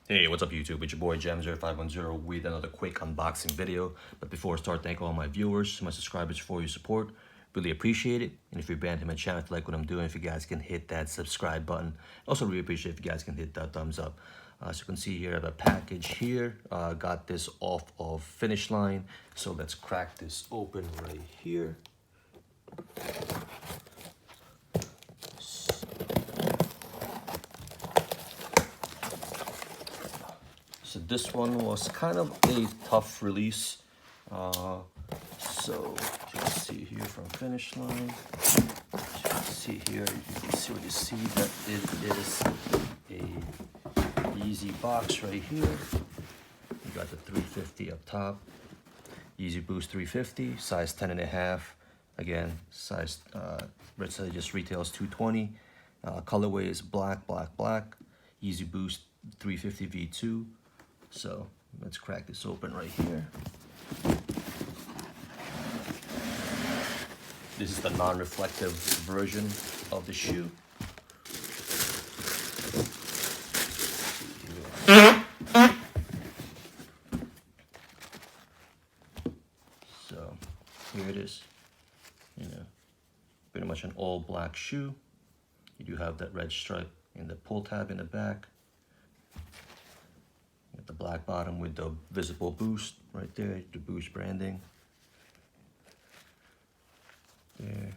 Hey, what's up YouTube? It's your boy Jam0510 with another quick unboxing video. But before I start, thank all my viewers, my subscribers for your support. Really appreciate it. And if you're brand new to my channel, if you like what I'm doing, if you guys can hit that subscribe button. Also really appreciate if you guys can hit that thumbs up. As you can see here, I have a package here. Got this off of Finish Line. So let's crack this open right here. So this one was kind of a tough release. So as you can see here from Finish Line, as you can see here, you can see what you see that it is a Yeezy box right here. You got the 350 up top, Yeezy Boost 350, size 10.5. Again, size red side just retails 220. Colorway is black. Yeezy Boost 350 V2. So let's crack this open right here. This is the non-reflective version of the shoe. So here it is. Pretty much an all black shoe. You do have that red stripe in the pull tab in the back. The black bottom with the visible Boost right there, the Boost branding. There.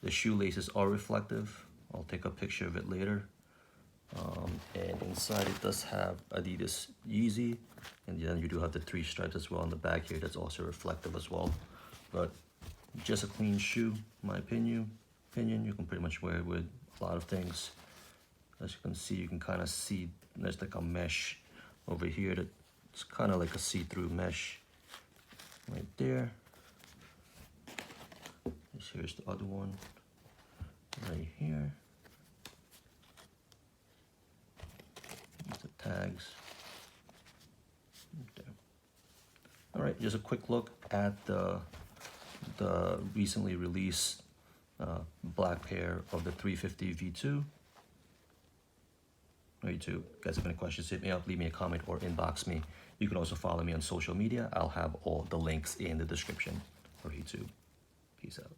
The shoelaces are reflective. I'll take a picture of it later. And inside it does have Adidas Yeezy, and then you do have the 3 stripes as well on the back here. That's also reflective as well. But just a clean shoe, in my opinion. You can pretty much wear it with a lot of things. As you can see, you can kind of see there's like a mesh over here that's kind of like a see-through mesh right there. Here's the other one right here. There's the tags. Right there. All right, just a quick look at the recently released black pair of the 350 V2. YouTube, guys, have any questions, hit me up, leave me a comment, or inbox me. You can also follow me on social media. I'll have all the links in the description for YouTube. Peace out.